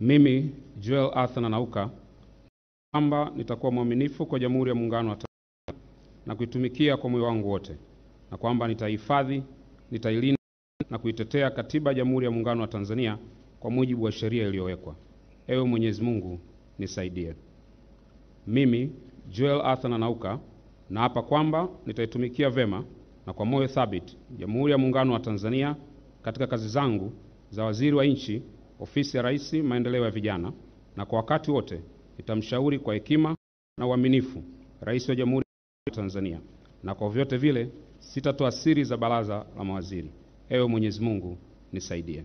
Mimi Joel Arthur Nanauka kwamba nitakuwa mwaminifu kwa Jamhuri ya Muungano wa Tanzania na kuitumikia kwa moyo wangu wote, na kwamba nitahifadhi, nitailinda na kuitetea Katiba ya Jamhuri ya Muungano wa Tanzania kwa mujibu wa sheria iliyowekwa. Ewe Mwenyezi Mungu nisaidie. Mimi Joel Arthur Nanauka naapa kwamba nitaitumikia vema na kwa moyo thabiti Jamhuri ya Muungano wa Tanzania katika kazi zangu za waziri wa nchi, Ofisi ya Rais, Maendeleo ya Vijana, na kwa wakati wote nitamshauri kwa hekima na uaminifu Rais wa Jamhuri ya Tanzania, na kwa vyote vile sitatoa siri za baraza la mawaziri. Ewe Mwenyezi Mungu nisaidie.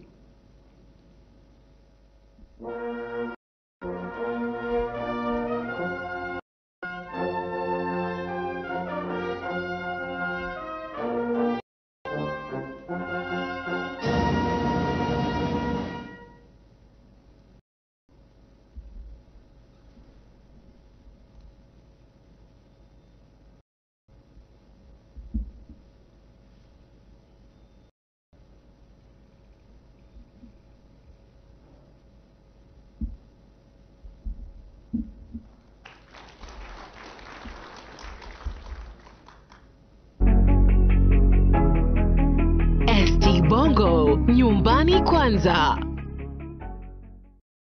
ST Bongo, nyumbani kwanza.